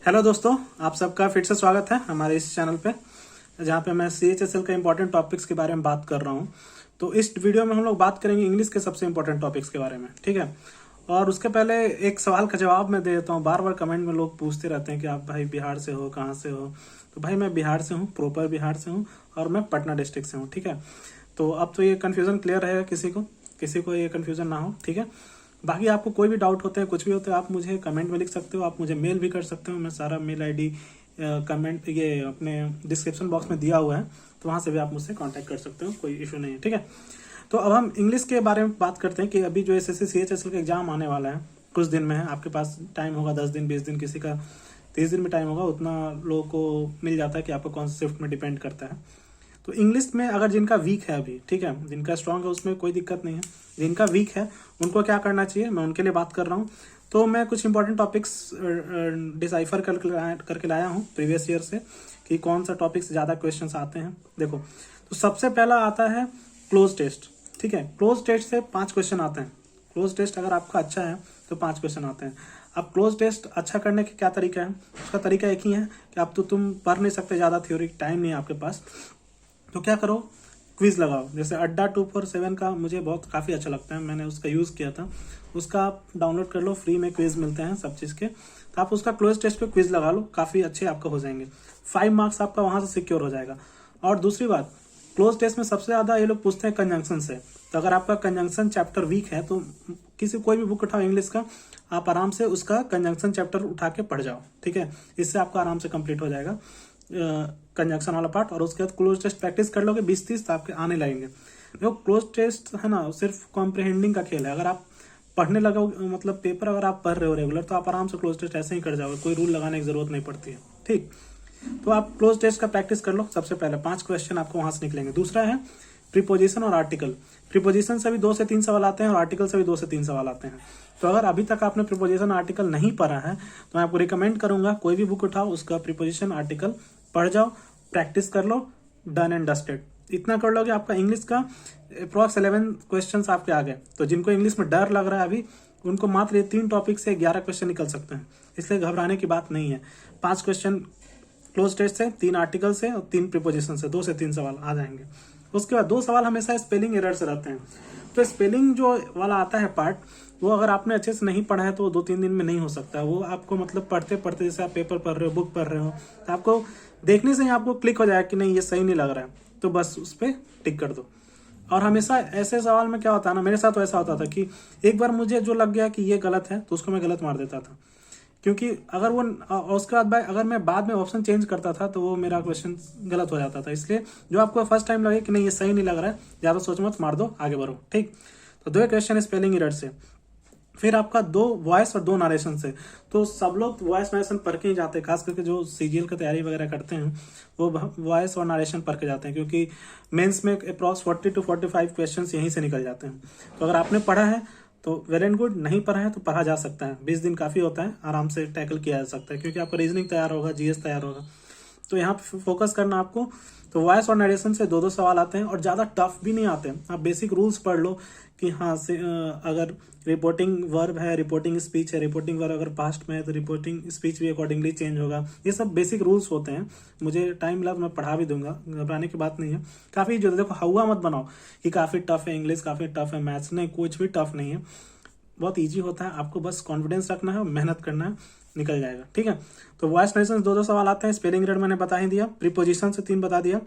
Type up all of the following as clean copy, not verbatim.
Hello दोस्तों, आप सबका फिर से स्वागत है हमारे इस चैनल पे, जहाँ पे मैं CHSL के इम्पोर्टेंट टॉपिक्स के बारे में बात कर रहा हूँ। तो इस वीडियो में हम लोग बात करेंगे इंग्लिश के सबसे इम्पोर्टेंट टॉपिक्स के बारे में, ठीक है। और उसके पहले एक सवाल का जवाब मैं दे देता हूँ। बार बार कमेंट में लोग पूछते रहते हैं कि आप भाई बिहार से हो, कहाँ से हो। तो भाई मैं बिहार से हूँ, प्रॉपर बिहार से हूँ, और मैं पटना डिस्ट्रिक्ट से हूँ, ठीक है। तो अब तो ये कन्फ्यूज़न क्लियर रहेगा, किसी को ये कन्फ्यूज़न ना हो, ठीक है। बाकी आपको कोई भी डाउट होते हैं, कुछ भी होता है, आप मुझे कमेंट में लिख सकते हो, आप मुझे मेल भी कर सकते हो। मैं सारा मेल आईडी कमेंट ये अपने डिस्क्रिप्शन बॉक्स में दिया हुआ है, तो वहाँ से भी आप मुझसे कांटेक्ट कर सकते हो, कोई इशू नहीं है, ठीक है। तो अब हम इंग्लिश के बारे में बात करते हैं कि अभी जो SSC CHSL का एग्जाम आने वाला है, कुछ दिन में है। आपके पास टाइम होगा 10 दिन, 20 दिन, किसी का 30 दिन में टाइम होगा, उतना लोगों को मिल जाता है कि आपको कौन सा शिफ्ट में डिपेंड करता है। तो इंग्लिश में अगर जिनका वीक है अभी, ठीक है, जिनका स्ट्रांग है उसमें कोई दिक्कत नहीं है। जिनका वीक है उनको क्या करना चाहिए, मैं उनके लिए बात कर रहा हूँ। तो मैं कुछ इंपॉर्टेंट टॉपिक्स डिसाइफर करके लाया हूँ प्रीवियस ईयर से, कि कौन सा टॉपिक्स ज़्यादा क्वेश्चंस आते हैं। देखो, तो सबसे पहला आता है क्लोज टेस्ट, ठीक है। क्लोज टेस्ट से 5 क्वेश्चन आते हैं। क्लोज टेस्ट अगर आपका अच्छा है तो 5 क्वेश्चन आते हैं। अब क्लोज टेस्ट अच्छा करने के क्या तरीका है? उसका तरीका एक ही है कि अब तो तुम पढ़ नहीं सकते, ज़्यादा थ्योरी टाइम नहीं है आपके पास, तो क्या करो, क्विज लगाओ। जैसे अड्डा 247 का मुझे बहुत काफ़ी अच्छा लगता है, मैंने उसका यूज़ किया था। उसका आप डाउनलोड कर लो, फ्री में क्विज मिलते हैं सब चीज़ के। तो आप उसका क्लोज टेस्ट पे क्विज लगा लो, काफ़ी अच्छे आपका हो जाएंगे। 5 मार्क्स आपका वहाँ से सिक्योर हो जाएगा। और दूसरी बात, क्लोज टेस्ट में सबसे ज़्यादा ये लोग पूछते हैं कंजंक्शन से। तो अगर आपका कंजंक्शन चैप्टर वीक है तो कोई भी बुक उठाओ इंग्लिश का, आप आराम से उसका कंजंक्शन चैप्टर उठा के पढ़ जाओ, ठीक है। इससे आपका आराम से कंप्लीट हो जाएगा कंजंक्शन वाला पार्ट। और उसके बाद क्लोज टेस्ट प्रैक्टिस कर लोगे 20-30 तो आपके आने लगेंगे। देखो, क्लोज टेस्ट है ना, सिर्फ कॉम्प्रिहेंडिंग का खेल है। अगर आप पढ़ने लगो, मतलब पेपर अगर आप पढ़ रहे हो रेगुलर, तो आप आराम से क्लोज टेस्ट ऐसे ही कर जाओगे, कोई रूल लगाने की जरूरत नहीं पड़ती है, ठीक। तो आप क्लोज टेस्ट का प्रैक्टिस कर लो। सबसे पहले 5 क्वेश्चन आपको वहां से निकलेंगे। दूसरा है प्रीपोजिशन और आर्टिकल। प्रीपोजिशन से भी 2 से 3 सवाल आते हैं, और आर्टिकल से भी 2 से 3 सवाल आते हैं। तो अगर अभी तक आपने प्रीपोजिशन आर्टिकल नहीं पढ़ा है तो मैं आपको रिकमेंड करूंगा, कोई भी बुक उठाओ, उसका प्रीपोजिशन आर्टिकल पढ़ जाओ, प्रैक्टिस कर लो, डन एंड डस्टेड। इतना कर लोगे, आपका इंग्लिश का अप्रॉक्स 11 क्वेश्चन आपके आ गए। तो जिनको इंग्लिश में डर लग रहा है अभी, उनको मात्र ये 3 टॉपिक से 11 क्वेश्चन निकल सकते हैं, इसलिए घबराने की बात नहीं है। 5 क्वेश्चन क्लोज टेस्ट से, 3 आर्टिकल से और 3 प्रीपोजिशन से, 2 से 3 सवाल आ जाएंगे। उसके बाद 2 सवाल हमेशा स्पेलिंग एरर से रहते हैं। तो स्पेलिंग जो वाला आता है पार्ट, वो अगर आपने अच्छे से नहीं पढ़ा है तो 2-3 दिन में नहीं हो सकता। वो आपको मतलब पढ़ते पढ़ते, जैसे आप पेपर पढ़ रहे हो, बुक पढ़ रहे हो, तो आपको देखने से ही आपको क्लिक हो जाएगा कि नहीं ये सही नहीं लग रहा है, तो बस उस पर टिक कर दो। और हमेशा ऐसे सवाल में क्या होता है ना, मेरे साथ तो ऐसा होता था कि एक बार मुझे जो लग गया कि ये गलत है तो उसको मैं गलत मार देता था। क्योंकि अगर वो उसके बाद अगर मैं बाद में ऑप्शन चेंज करता था तो वो मेरा क्वेश्चन गलत हो जाता था। इसलिए जो आपको फर्स्ट टाइम लगे कि नहीं ये सही नहीं लग रहा है, ज्यादा सोच मत, मार दो, आगे बढ़ो, ठीक। तो 2 क्वेश्चन स्पेलिंग एरर से। फिर आपका 2 वॉइस और 2 नरेशन से। तो सब लोग वॉइस नरेशन पढ़ के ही जाते हैं, खास करके जो CGL की तैयारी वगैरह करते हैं वो वॉइस और नरेशन पढ़ के जाते हैं, क्योंकि मेंस में अप्रॉक्स 40 to 45 क्वेश्चंस यहीं से निकल जाते हैं। तो अगर आपने पढ़ा है तो वेल एंड गुड, नहीं पढ़ा है तो पढ़ा जा सकता है। 20 दिन काफ़ी होता है, आराम से टैकल किया जा सकता है, क्योंकि आपका रीजनिंग तैयार होगा, GS तैयार होगा। तो यहाँ पे फोकस करना आपको। तो वॉइस और नरेशन से 2-2 सवाल आते हैं, और ज़्यादा टफ भी नहीं आते हैं। आप बेसिक रूल्स पढ़ लो कि हाँ से अगर रिपोर्टिंग वर्ब है, रिपोर्टिंग स्पीच है, रिपोर्टिंग वर्ब अगर पास्ट में है तो रिपोर्टिंग स्पीच भी अकॉर्डिंगली चेंज होगा। ये सब बेसिक रूल्स होते हैं। मुझे टाइम लगा तो मैं पढ़ा भी दूंगा, घबराने की बात नहीं है। काफ़ी जो देखो, हवा मत बनाओ कि काफ़ी टफ है इंग्लिश, काफ़ी टफ है मैथ्स, नहीं, कुछ भी टफ नहीं है, बहुत ईजी होता है। आपको बस कॉन्फिडेंस रखना है और मेहनत करना है, निकल जाएगा, ठीक है। तो वॉइस नरेशन 2-2 सवाल आते हैं। स्पेलिंग एरर मैंने बता ही दिया, प्रीपोजिशन से 3 बता दिया,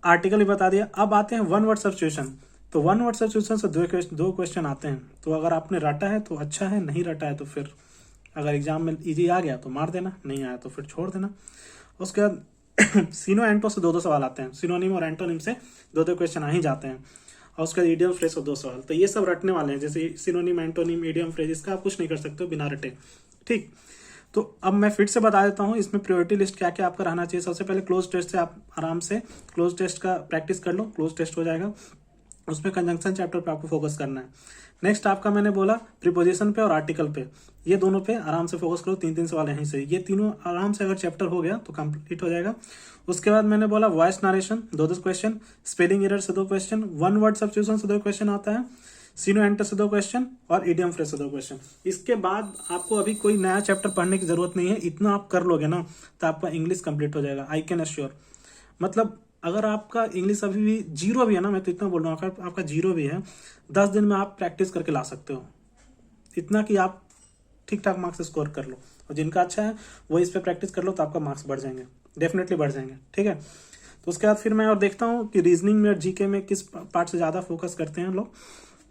आर्टिकल भी बता दिया। अब आते हैं 1 वर्ड सब्स्टिट्यूशन। तो 1 वर्ड सब्स्टिट्यूशन से 2 क्वेश्चन आते हैं। तो अगर आपने रटा है तो अच्छा है, नहीं रटा है तो फिर अगर एग्जाम में इजी आ गया तो मार देना, नहीं आया तो फिर छोड़ देना। उसके बाद सिनो एंटो से 2-2 सवाल आते हैं। सिनोनिम और एंटोनिम से 2-2 क्वेश्चन आ ही जाते हैं। और उसका इडियम फ्रेज और 2 सवाल। तो ये सब रटने वाले हैं, जैसे सिनोनिम, एंटोनिम, इडियम फ्रेज, इसका आप कुछ नहीं कर सकते हो बिना रटे, ठीक। तो अब मैं फिर से बता देता हूँ इसमें प्रायोरिटी लिस्ट क्या क्या आपका रहना चाहिए। सबसे पहले क्लोज टेस्ट से आप आराम से क्लोज टेस्ट का प्रैक्टिस कर लो, क्लोज टेस्ट हो जाएगा। उसमें कंजंक्शन चैप्टर पे आपको फोकस करना है। नेक्स्ट आपका मैंने बोला प्रीपोजिशन पे और आर्टिकल पे, ये दोनों पे आराम से फोकस करो। 3-3 सवाल यहीं से, ये तीनों आराम से अगर चैप्टर हो गया तो कंप्लीट हो जाएगा। उसके बाद मैंने बोला voice narration 2-2 question, spelling error से 2 क्वेश्चन, 1 वर्ड सब्स्टिट्यूशन से 2 क्वेश्चन आता है, सीनो एंटर से 2 क्वेश्चन और इडियम फ्रेज से 2 क्वेश्चन। इसके बाद आपको अभी कोई नया चैप्टर पढ़ने की जरूरत नहीं है। इतना आप कर लोगे ना तो आपका इंग्लिश कंप्लीट हो जाएगा, आई कैन एश्योर। मतलब अगर आपका इंग्लिश अभी भी जीरो भी है ना, मैं तो इतना बोल रहा हूँ, आपका जीरो भी है, 10 दिन में आप प्रैक्टिस करके ला सकते हो। इतना कि आप ठीक ठाक मार्क्स स्कोर कर लो, और जिनका अच्छा है वो इस पे प्रैक्टिस कर लो तो आपका मार्क्स बढ़ जाएंगे, डेफिनेटली बढ़ जाएंगे। ठीक है, तो उसके बाद फिर मैं और देखता हूँ कि रीजनिंग में और जीके में किस पार्ट से ज़्यादा फोकस करते हैं लोग,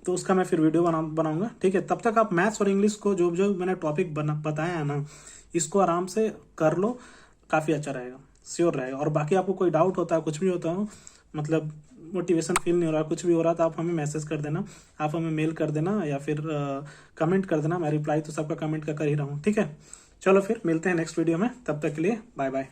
तो उसका मैं फिर वीडियो बनाऊंगा। ठीक है, तब तक आप मैथ्स और इंग्लिश को जो जो मैंने टॉपिक बताया है ना, इसको आराम से कर लो, काफ़ी अच्छा रहेगा, श्योर रहेगा। और बाकी आपको कोई डाउट होता है, कुछ भी होता हो, मतलब मोटिवेशन फील नहीं हो रहा, कुछ भी हो रहा, तो आप हमें मैसेज कर देना, आप हमें मेल कर देना, या फिर कमेंट कर देना। मैं रिप्लाई तो सबका कमेंट का कर ही रहा हूँ। ठीक है, चलो फिर मिलते हैं नेक्स्ट वीडियो में, तब तक के लिए बाय बाय।